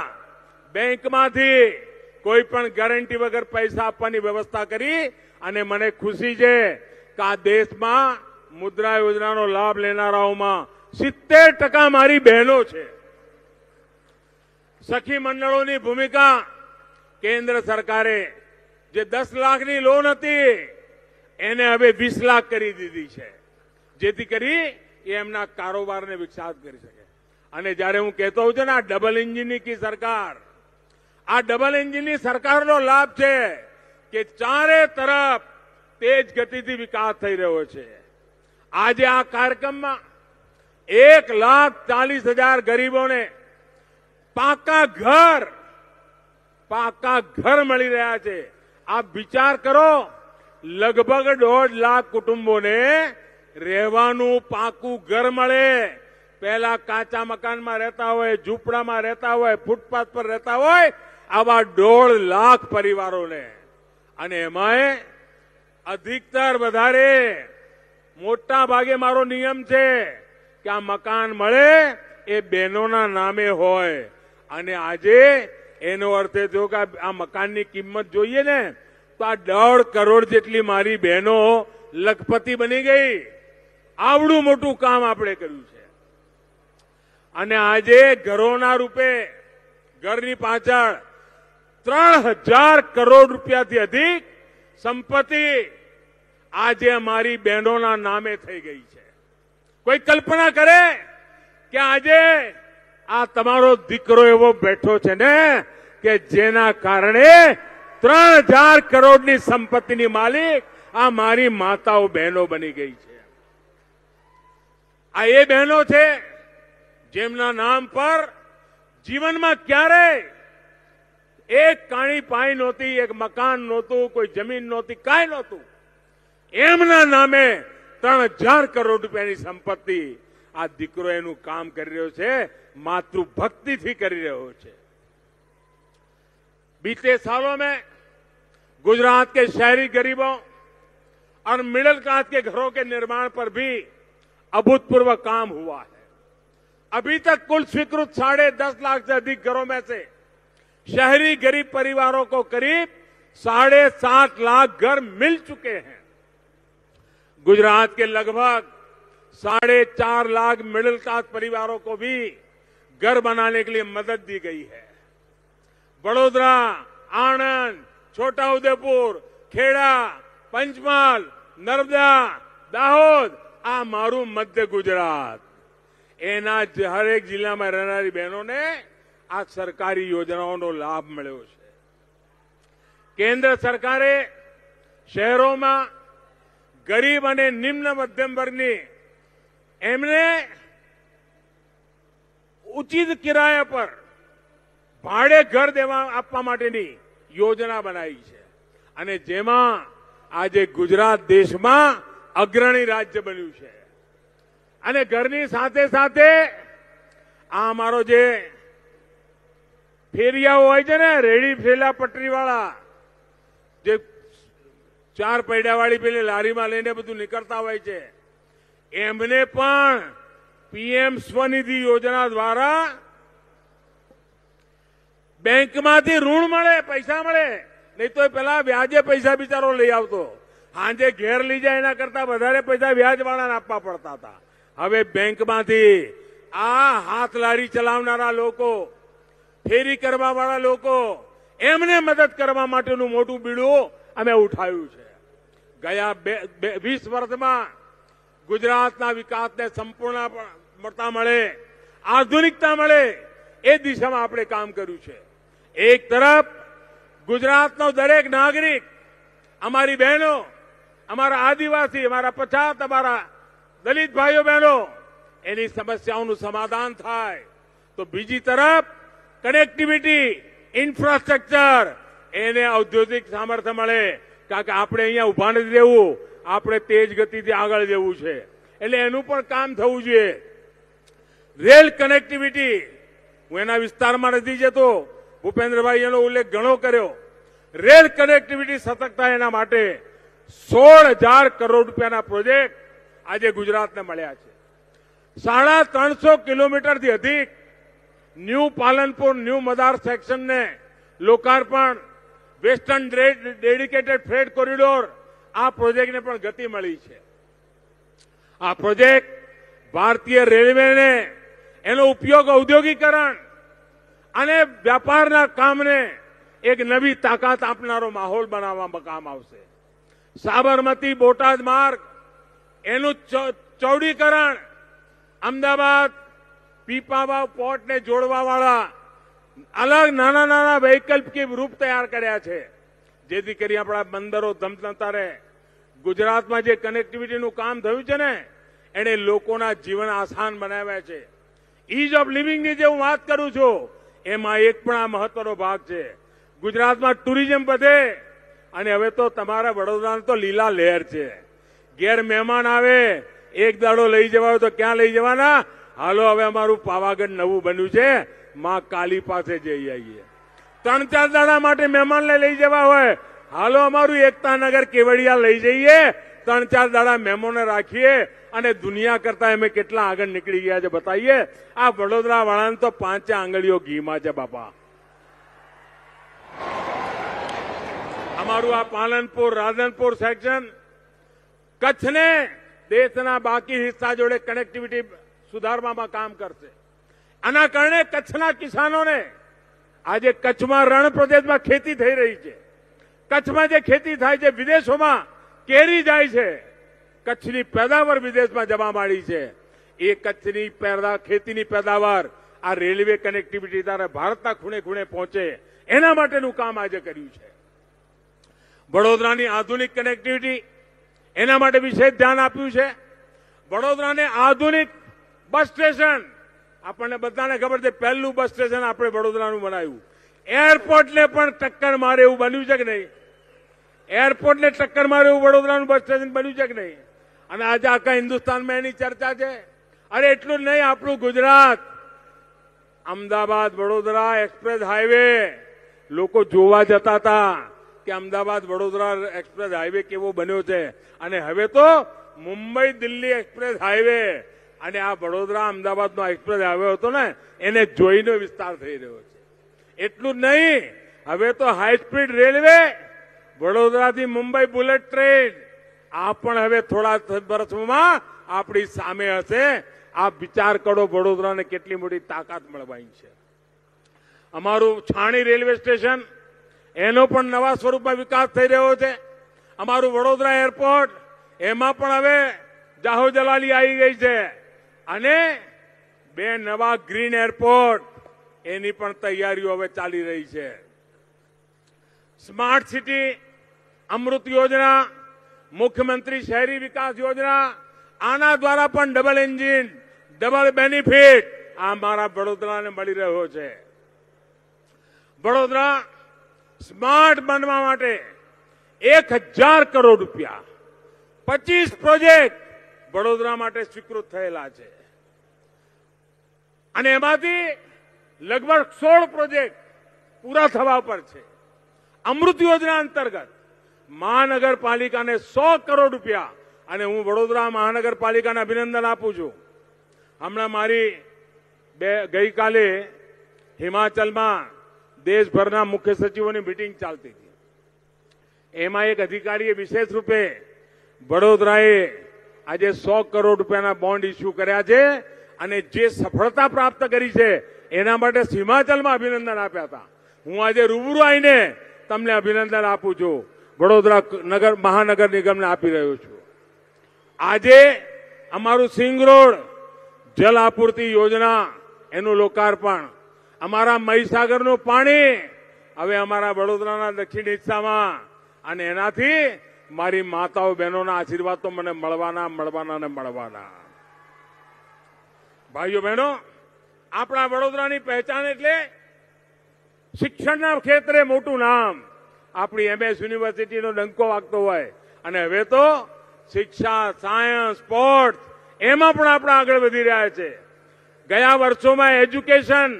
બેંકમાંથી કોઈ પણ ગેરંટી વગર પૈસા આપવાની વ્યવસ્થા કરી. અને મને ખુશી છે કે આ દેશમાં મુદ્રા યોજનાનો લાભ લેનારાઓમાં 70% મારી બહેનો છે. સખી મંડળોની ભૂમિકા, કેન્દ્ર સરકારે જે 10 લાખની લોન હતી એને હવે 20 લાખ કરી દીધી છે, જેથી કરી એ એમના કારોબારને વિકસાવ કરી શકે. અને જ્યારે હું કહેતો હોઉં છું ને, આ ડબલ એન્જિનની કી સરકાર, આ ડબલ એન્જિનની સરકારનો લાભ છે કે ચારે તરફ તેજ ગતિથી વિકાસ થઈ રહ્યો છે. આજે આ કાર્યક્રમમાં 1,40,000 ગરીબોને પાકા ઘર મળી રહ્યા છે. આપ વિચાર કરો, લગભગ 1.5 લાખ કુટુંબોને રહેવાનું પાકું ઘર મળે. પહેલા કાચા મકાનમાં રહેતા હોય, ઝૂંપડામાં રહેતા હોય, ફૂટપાથ પર રહેતા હોય, આવા 1.5 લાખ પરિવારોને. અને એમાંય અધિકતર વધારે મોટા ભાગે મારો નિયમ છે કે આ મકાન મળે એ બહેનોના નામે હોય. અને આજે એનો અર્થ એ થયો કે આ મકાનની કિંમત જોઈએ ને તો આ 1.5 કરોડ જેટલી મારી બહેનો લખપતિ બની ગઈ. આવડું મોટું કામ આપણે કર્યું છે. અને આજે ઘરોના રૂપે, ઘરની પાછળ 3,000 કરોડ રૂપિયાથી અધિક સંપત્તિ આજે અમારી બહેનોના નામે થઈ ગઈ છે. કોઈ કલ્પના કરે કે આજે આ તમારો દીકરો એવો બેઠો છે ને કે જેના કારણે 3,000 કરોડની સંપત્તિની માલિક આ મારી માતાઓ બહેનો બની ગઈ છે. આ એ બહેનો છે જેમના નામ પર જીવનમાં ક્યારે એક કાણી પાઈ નહોતી, એક મકાન નહોતું, કોઈ જમીન નહોતી, કાંઈ નહોતું. એમના નામે 3,000 કરોડ રૂપિયાની સંપત્તિ આ દીકરો એનું કામ કરી રહ્યો છે, मातृभक्ति कर रहे हो. बीते सालों में गुजरात के शहरी गरीबों और मिडिल क्लास के घरों के निर्माण पर भी अभूतपूर्व काम हुआ है. अभी तक कुल स्वीकृत 10.5 लाख से अधिक घरों में से शहरी गरीब परिवारों को करीब 7.5 लाख घर मिल चुके हैं. गुजरात के लगभग 4.5 लाख मिडिल क्लास परिवारों को भी घर बनाने के लिए मदद दी गई है. वडोदरा, आणंद, छोटा उदेपुर, खेड़ा, पंचमहाल, नर्मदा, दाहोद, आ मारू मध्य गुजरात, एना हरेक जिला में रहनारी बहनों ने आ सरकारी योजनाओं लाभ मळ्यो छे. केंद्र सरकारे शहरों में गरीब और निम्न मध्यम वर्गनी एमने उचित किराया पर भाड़े घर देवा आपवा माटेनी योजना बनाई है. અને જેમાં આજે ગુજરાત દેશમાં અગ્રણી રાજ્ય બન્યું છે. અને ઘરની સાથે સાથે આ અમારો જે ફેરિયાઓ હોય છે ને, રેડી ફેલા પટરી વાળા, જે 4 પૈડા વાળી પેલી લારીમાં લઈને બધું નીકળતા હોય છે, એમને પણ પીએમ સ્વનિધિ યોજના દ્વારા બેંકમાંથી ઋણ મળે, પૈસા મળે. नहीं तो पहला व्याजे पैसा बिचारो ले आवतो, હાંજે ઘેર લઈ જાય એના કરતા વધારે પૈસા વ્યાજવાળાને આપવા પડતા હતા. હવે બેંકમાંથી આ હાથ લારી ચલાવનારા લોકો, ફેરી કરવા વાળા લોકો, એમને મદદ કરવા માટેનું મોટું બીડું અમે ઉઠાવ્યું છે. ગયા 20 વર્ષમાં ગુજરાતના વિકાસને સંપૂર્ણતા મળે, આધુનિકતા મળે, એ દિશામાં આપણે કામ કર્યું છે. એક તરફ ગુજરાતનો દરેક નાગરિક, અમારી બહેનો, અમારા આદિવાસી, અમારા પછાત, અમારા દલિત ભાઈઓ બહેનો, એની સમસ્યાઓનું સમાધાન થાય, તો બીજી તરફ કનેક્ટિવિટી, ઇન્ફ્રાસ્ટ્રક્ચર, એને ઔદ્યોગિક સામર્થ્ય મળે. કારણ કે આપણે અહીંયા ઉભા નથી રહેવું, આપણે તેજ ગતિથી આગળ જવું છે. એટલે એનું પણ કામ થવું જોઈએ. રેલ કનેક્ટિવિટી, હું એના વિસ્તારમાં નથી જતો, ભૂપેન્દ્રભાઈ એનો ઉલ્લેખ ઘણો કર્યો. રેલ કનેક્ટિવિટી સતત થાય એના માટે 16,000 કરોડ રૂપિયાના પ્રોજેક્ટ આજે ગુજરાતને મળ્યા છે. 350 કિલોમીટરથી અધિક ન્યૂ પાલનપુર, ન્યૂ મદાર સેક્શનને લોકાર્પણ, વેસ્ટર્ન ડેડિકેટેડ ફ્રેટ કોરિડોર, આ પ્રોજેક્ટને પણ ગતિ મળી છે. આ પ્રોજેક્ટ ભારતીય રેલવેને એનો ઉપયોગ ઔદ્યોગિકરણ અને વ્યાપારના કામને એક નવી તાકાત આપનારો માહોલ બનાવવામાં કામ આવશે. સાબરમતી બોટાદ માર્ગ, એનું ચૌડીકરણ, અમદાવાદ પીપાવાવ પોર્ટને જોડવા વાળા અલગ નાના નાના વૈકલ્પિક રૂપ તૈયાર કર્યા છે, જેથી કરી આપણા બંદરો ધમધમતા રહે. ગુજરાતમાં જે કનેક્ટિવિટીનું કામ થયું છે ને, એને લોકોના જીવન આસાન બનાવ્યા છે. ઇઝ ઓફ લિવિંગની જે હું વાત કરું છું, એમાં એક પણ આ મહત્વનો ભાગ છે. ગુજરાતમાં ટુરિઝમ વધે, અને હવે તો તમારા વડોદરાની તો લીલા લહેર છે. ઘેર મહેમાન આવે, એક દાડો લઈ જવા હોય તો ક્યાં લઈ જવાના? હાલો હવે અમારું પાવાગઢ નવું બન્યું છે, માં કાલી પાસે જઈ આવીએ. 3-4 દાડા માટે મહેમાનને લઈ જવા હોય, હાલો અમારું એકતાનગર કેવડિયા લઈ જઈએ, 3-4 દાડા મહેમાનો રાખીએ, અને દુનિયા કરતા અમે કેટલા આગળ નીકળી ગયા છે બતાવીએ. આ વડોદરા વાળાને તો 5 આંગળીઓ ઘીમાં છે બાપા. અમારું આ પાલનપુર, રાધનપુર સેક્શન કચ્છને દેશના બાકી હિસ્સા જોડે કનેક્ટિવિટી સુધારવામાં કામ કરશે. આના કારણે કચ્છના કિસાનોને આજે કચ્છમાં રણ પ્રદેશમાં ખેતી થઈ રહી છે. કચ્છમાં જે ખેતી થાય છે, વિદેશોમાં કેરી જાય છે, કચ્છની પેદાવાર વિદેશમાં જવા માંડી છે. એ કચ્છની ખેતીની પેદાવાર આ રેલવે કનેક્ટિવિટી દ્વારા ભારતના ખૂણે ખૂણે પહોંચે, એના માટેનું કામ આજે કર્યું છે. વડોદરાની આધુનિક કનેક્ટિવિટી, એના માટે વિશેષ ધ્યાન આપ્યું છે. વડોદરાને આધુનિક બસ સ્ટેશન, આપણને બધાને ખબર છે, પહેલું બસ સ્ટેશન આપણે વડોદરાનું બનાવ્યું. એરપોર્ટને પણ ટક્કર મારે એવું બન્યું છે કે નહીં? એરપોર્ટને ટક્કર મારે એવું વડોદરાનું બસ સ્ટેશન બન્યું છે કે નહીં? અને આજે આખા હિન્દુસ્તાનમાં એની ચર્ચા છે. અરે એટલું જ નહીં, આપણું ગુજરાત, અમદાવાદ વડોદરા એક્સપ્રેસ હાઈવે, લોકો જોવા જતા હતા કે અમદાવાદ વડોદરા એક્સપ્રેસ હાઈવે કેવો બન્યો છે. અને હવે તો મુંબઈ દિલ્હી એક્સપ્રેસ હાઈવે અને આ વડોદરા અમદાવાદનો એક્સપ્રેસ હાઈવે હતો ને, એને જોઈને વિસ્તાર થઈ રહ્યો છે. એટલું જ નહીં, હવે તો હાઈ સ્પીડ રેલવે, વડોદરાથી મુંબઈ બુલેટ ટ્રેન, આ પણ હવે થોડા વર્ષોમાં આપણી સામે હશે. આ વિચાર કરો વડોદરાને કેટલી મોટી તાકાત મળવાની છે. અમારું છાણી રેલવે સ્ટેશન, એનો પણ નવા સ્વરૂપમાં વિકાસ થઈ રહ્યો છે. અમારું વડોદરા એરપોર્ટ, એમાં પણ હવે જાહો જલાલી આવી ગઈ છે. અને 2 નવા ગ્રીન એરપોર્ટ, એની પણ તૈયારીઓ હવે ચાલી રહી છે. સ્માર્ટ સિટી અમૃત યોજના, મુખ્યમંત્રી શહેરી વિકાસ યોજના, આના દ્વારા પણ ડબલ એન્જિન, ડબલ બેનિફિટ આ મારા વડોદરાને મળી રહ્યો છે. વડોદરા સ્માર્ટ બનવા માટે 1,000 કરોડ રૂપિયા, 25 પ્રોજેક્ટ વડોદરા માટે સ્વીકૃત થયેલા છે. અને એમાંથી લગભગ 16 પ્રોજેક્ટ પૂરા થવા પર છે. અમૃત યોજના અંતર્ગત મહાનગરપાલિકાને 100 કરોડ રૂપિયા, અને હું વડોદરા મહાનગરપાલિકાને અભિનંદન આપું છું. હમણાં મારી ગઈકાલે હિમાચલમાં દેશભરના મુખ્ય સચિવોની મીટિંગ ચાલતી હતી. એમાં એક અધિકારીએ વિશેષ રૂપે વડોદરાએ આજે 100 કરોડ રૂપિયાના બોન્ડ ઇસ્યુ કર્યા છે અને જે સફળતા પ્રાપ્ત કરી છે એના માટે હિમાચલમાં અભિનંદન આપ્યા હતા. હું આજે રૂબરૂ આવીને તમને અભિનંદન આપું છું. વડોદરા મહાનગર નિગમને આપી રહ્યો છું. આજે અમારું સિંગ રોડ જલ આપૂર્તિ યોજના એનું લોકાર્પણ, અમારા મહીસાગરનું પાણી હવે અમારા વડોદરાના દક્ષિણ હિસ્સામાં, અને એનાથી મારી માતાઓ બહેનોના આશીર્વાદ તો મને મળવાના. ભાઈઓ બહેનો, આપણા વડોદરાની પહેચાન એટલે શિક્ષણના ક્ષેત્રે મોટું નામ. આપણી MS યુનિવર્સિટીનો ડંકો વાગતો હોય, અને હવે તો શિક્ષા, સાયન્સ, સ્પોર્ટ્સ એમાં પણ આપણે આગળ વધી રહ્યા છે. ગયા વર્ષોમાં એજ્યુકેશન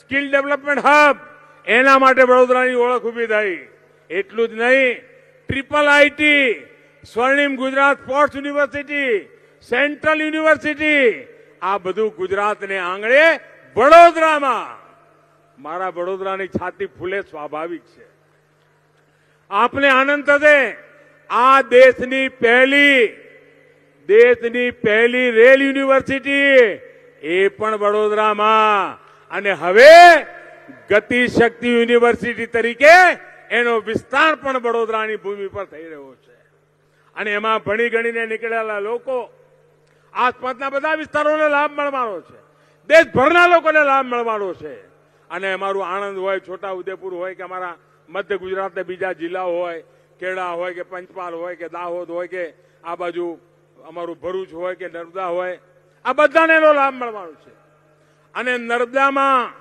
સ્કિલ ડેવલપમેન્ટ હબ એના માટે વડોદરાની ઓળખ ઊભી થઈ. એટલું જ નહીં, IIIT, સ્વર્ણિમ Gujarat sports university, central university, આ બધું ગુજરાતને આંગણે વડોદરામાં. મારા વડોદરાની છાતી ફૂલે સ્વાભાવિક છે. આપને આનંદ થશે, આ દેશની પહેલી રેલ યુનિવર્સિટી એ પણ વડોદરામાં, અને હવે ગતિશક્તિ યુનિવર્સિટી તરીકે એનો વિસ્તાર પણ વડોદરાની ભૂમિ પર થઈ રહ્યો છે. અને એમાં ભણી ગણીને નીકળેલા લોકો આસપાસના બધા વિસ્તારોને લાભ મળવાનો છે, દેશભરના લોકોને લાભ મળવાનો છે. અને અમારું આણંદ હોય, છોટા ઉદેપુર હોય કે અમારા મધ્ય ગુજરાતના બીજા જિલ્લાઓ હોય, ખેડા હોય કે પંચમહાલ હોય કે દાહોદ હોય કે આ બાજુ અમારું ભરૂચ હોય કે નર્મદા હોય, આ બધાને એનો લાભ મળવાનો છે. અને નર્મદામાં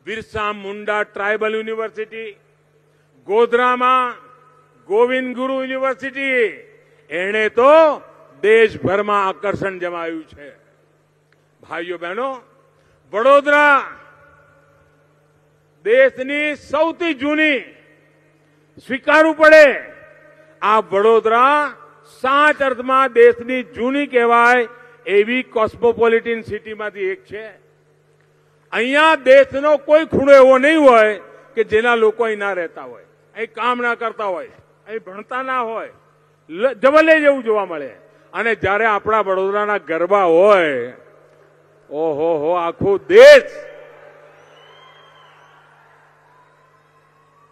બિરસા મુંડા ટ્રાઇબલ યુનિવર્સિટી, ગોધરામાં ગોવિંદ ગુરુ યુનિવર્સિટી, એણે તો દેશભરમાં આકર્ષણ જમાવ્યું છે. ભાઈઓ બહેનો, વડોદરા દેશની સૌથી જૂની, સ્વીકારવું પડે, આ વડોદરા સાચ અર્થમાં દેશની જૂની કહેવાય એવી કોસ્મોપોલિટન સિટીમાંથી એક છે. અહીંયા દેશનો કોઈ ખૂણો એવો નહીં હોય કે જેના લોકો અહીં ના રહેતા હોય, અહીં કામ ના કરતા હોય, અહીં ભણતા ના હોય, જવલે જેવું જોવા મળે. અને જ્યારે આપણા વડોદરાના ગરબા હોય, ઓહો, આખો દેશ.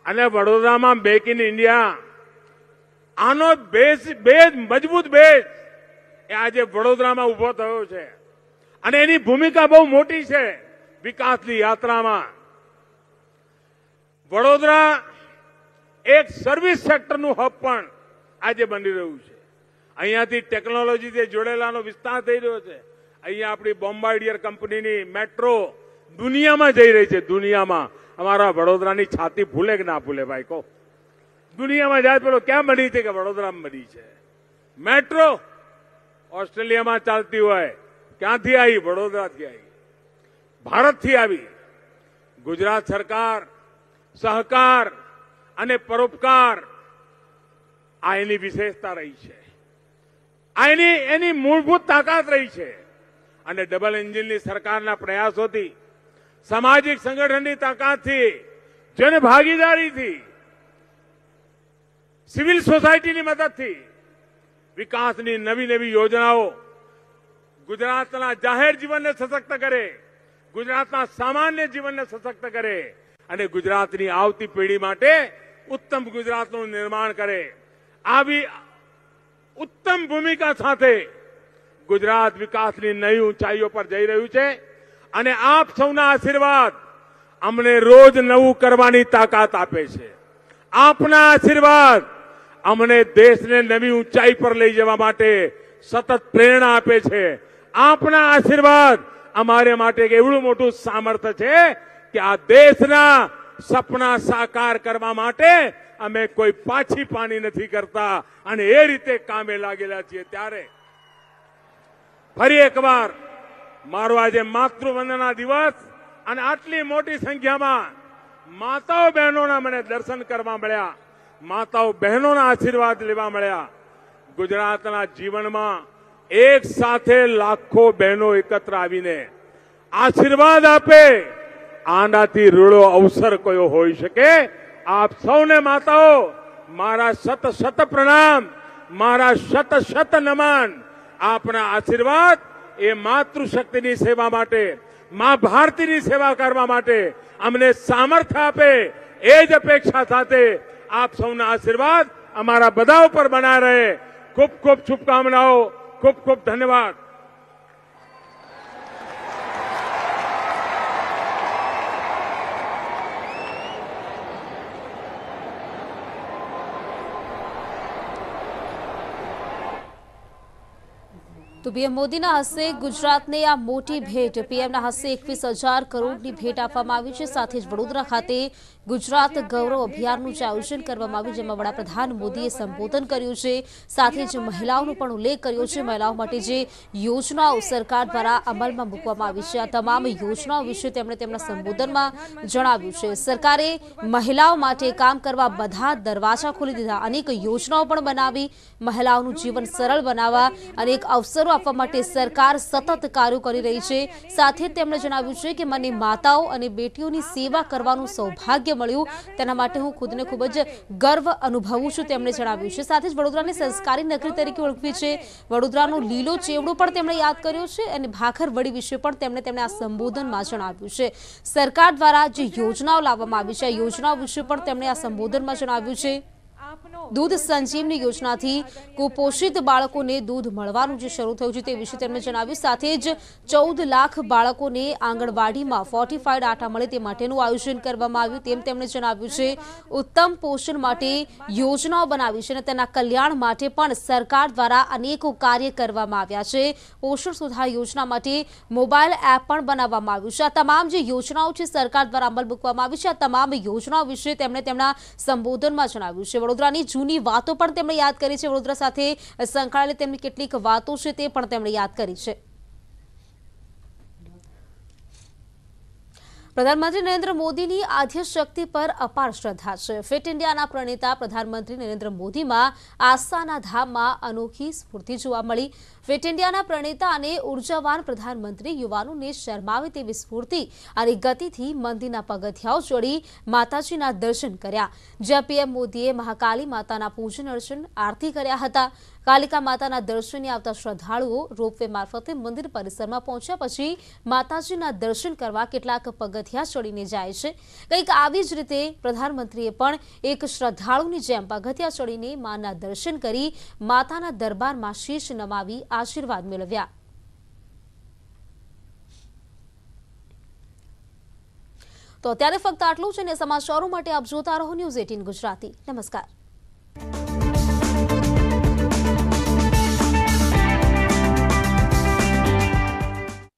અને વડોદરામાં મેક ઇન ઇન્ડિયા, આનો બેઝ મજબૂત બેઝ એ આજે વડોદરામાં ઉભો થયો છે. અને એની ભૂમિકા બહુ મોટી છે વિકાસની યાત્રામાં. વડોદરા એક સર્વિસ સેક્ટરનું હબ પણ આજે બની રહ્યું છે. અહીંયાથી ટેકનોલોજીથી જોડેલાનો વિસ્તાર થઈ રહ્યો છે. અહીંયા આપણી બોમ્બાર્ડિયર કંપનીની મેટ્રો દુનિયામાં જઈ રહી છે. દુનિયામાં અમારા વડોદરાની છાતી ફૂલે કે ના ફૂલે ભાઈ કહો? દુનિયામાં જાય પેલો ક્યાં બની છે કે વડોદરામાં બની છે. મેટ્રો ઓસ્ટ્રેલિયામાં ચાલતી હોય, ક્યાંથી આવી? વડોદરાથી આવી, ભારતથી આવી. ગુજરાત સરકાર સહકાર અને પરોપકાર આ એની વિશેષતા રહી છે, આ એની મૂળભૂત તાકાત રહી છે. અને ડબલ એન્જિનની સરકારના પ્રયાસોથી, સામાજિક સંગઠનની તાકાતથી, જનભાગીદારીથી, સિવિલ સોસાયટીની મદદથી વિકાસની નવી યોજનાઓ ગુજરાતના જાહેર જીવનને સશક્ત કરે, ગુજરાતના સામાન્ય જીવનને સશક્ત કરે અને ગુજરાતની આવતી પેઢી માટે ઉત્તમ ગુજરાતનું નિર્માણ કરે. આવી ઉત્તમ ભૂમિકા સાથે ગુજરાત વિકાસની નવી ઊંચાઈઓ પર જઈ રહ્યું છે. અને આપ સૌના આશીર્વાદ અમને રોજ નવું કરવાની તાકાત આપે છે. આપના આશીર્વાદ અમને દેશને નવી ઊંચાઈ પર લઈ જવા માટે સતત પ્રેરણા આપે છે. આપના આશીર્વાદ અમારે માટે એવડું મોટું સામર્થ્ય છે કે આ દેશના સપના સાકાર કરવા માટે અમે કોઈ પાછી પાની નથી કરતા અને એ રીતે કામે લાગેલા છીએ. ત્યારે ફરી એકવાર મારો આજે માતૃવંદના દિવસ અને આટલી મોટી સંખ્યામાં માતાઓ બહેનોના મને દર્શન કરવા મળ્યા, માતાઓ બહેનોના આશીર્વાદ લેવા મળ્યા. ગુજરાતના જીવનમાં એક સાથે લાખો બહેનો એકત્ર આવીને આશીર્વાદ આપે, આનાથી રૂડો અવસર કયો હોઈ શકે? આપ સૌને માતાઓ મારા શત શત પ્રણામ, મારા શત શત નમન. આપના આશીર્વાદ એ માતૃશક્તિની સેવા માટે, મા ભારતીની સેવા કરવા માટે અમને સામર્થ્ય આપે, એ જ અપેક્ષા સાથે આપ સૌના આશીર્વાદ અમારા બધા ઉપર બના રહે. ખૂબ ખૂબ શુભકામનાઓ. ખૂબ ખૂબ ધન્યવાદ. તો પીએમ મોદીના હસ્તે ગુજરાતને આ મોટી ભેટ, પીએમના હસ્તે 21,000 કરોડની ભેટ આપવામાં આવી છે. સાથે જ વડોદરા ખાતે ગુજરાત ગૌરવ અભિયાનનું આયોજન કરવામાં આવ્યું, જેમાં વડાપ્રધાન મોદીએ સંબોધન કર્યું છે. સાથે જ મહિલાઓનો પણ ઉલ્લેખ કર્યો છે. મહિલાઓ માટે જે યોજનાઓ સરકાર દ્વારા અમલમાં મૂકવામાં આવી છે, આ તમામ યોજનાઓ વિશે તેમણે તેમના સંબોધનમાં જણાવ્યું છે. સરકારે મહિલાઓ માટે કામ કરવા બધા દરવાજા ખોલી દીધા, અનેક યોજનાઓ પણ બનાવી, મહિલાઓનું જીવન સરળ બનાવવા અનેક અવસરો આપવા માટે સરકાર સતત કાર્યો કરી રહી છે. સાથે તેમણે જણાવ્યું છે કે મને માતાઓ અને બેટીઓની સેવા કરવાનું સૌભાગ્ય મળ્યું, તેના માટે હું ખુદને ખૂબ જ ગર્વ અનુભવું છું, તેમણે જણાવ્યું છે. સાથે જ વડોદરાને સંસ્કારી નગરી તરીકે ઓળખવી છે. વડોદરાનો લીલો ચેવડો પણ તેમણે યાદ કર્યો છે અને ભાખરવડી વિશે પણ તેમણે આ સંબોધનમાં જણાવ્યું છે. સરકાર દ્વારા જે યોજનાઓ લાવવામાં આવી છે, આ યોજનાઓ વિશે પણ તેમણે આ સંબોધનમાં જણાવ્યું છે. દૂધ સંજીવની યોજનાથી કુપોષિત બાળકોને દૂધ મળવાનું જે શરૂ થયું છે તે વિશે તેમણે જણાવ્યું. સાથે જ 14 લાખ બાળકોને આંગણવાડીમાં ફોર્ટિફાઈડ આટા મળે તે માટેનું આયોજન કરવામાં આવ્યું, તેમ તેમણે જણાવ્યું છે. ઉત્તમ પોષણ માટે યોજનાઓ બનાવી છે અને તેના કલ્યાણ માટે પણ સરકાર દ્વારા અનેકો કાર્ય કરવામાં આવ્યા છે. પોષણ સુધાર યોજના માટે મોબાઈલ એપ પણ બનાવવામાં આવ્યું છે. આ તમામ જે યોજનાઓ છે સરકાર દ્વારા અમલ મૂકવામાં આવી છે, આ તમામ યોજનાઓ વિશે તેમણે તેમના સંબોધનમાં જણાવ્યું છે. વડોદરાની જૂની વાતો પણ તેમણે યાદ કરી છે. વડોદરા સાથે સંકળાયેલી તેમની કેટલીક વાતો છે તે પણ તેમણે યાદ કરી છે. પ્રધાનમંત્રી નરેન્દ્ર મોદીની આદ્યશક્તિ પર અપાર શ્રદ્ધા છે. ફિટ ઇન્ડિયાના પ્રણેતા પ્રધાનમંત્રી નરેન્દ્ર મોદીમાં આસ્થાના ધામમાં અનોખી સ્ફૂર્તિ જોવા મળી. ફિટ ઇન્ડિયાના પ્રણેતા અને ઉર્જાવાન પ્રધાનમંત્રી યુવાનોને શરમાવે તેવી સ્ફૂર્તિ અને ગતિથી મંદિરના પગથિયાઓ ચડી માતાજીના દર્શન કર્યા, જ્યાં પીએમ મોદીએ મહાકાલી માતાના પૂજન અર્ચન આરતી કર્યા હતા. કાલિકા માતાના દર્શને આવતા શ્રદ્ધાળુઓ રોપવે મારફતે મંદિર પરિસરમાં પહોંચ્યા પછી માતાજીના દર્શન કરવા કેટલાક પગથિયા ચડીને જાય છે. કંઈક આવી જ રીતે પ્રધાનમંત્રીએ પણ એક શ્રદ્ધાળુની જેમ પગથિયા ચડીને માના દર્શન કરી માતાના દરબારમાં શીશ નમાવી આશીર્વાદ મેળવ્યા. તો અત્યારે ફક્ત આટલું જ, અને સમાચારો માટે આપ જોતા રહો ન્યૂઝ 18 ગુજરાતી. નમસ્કાર.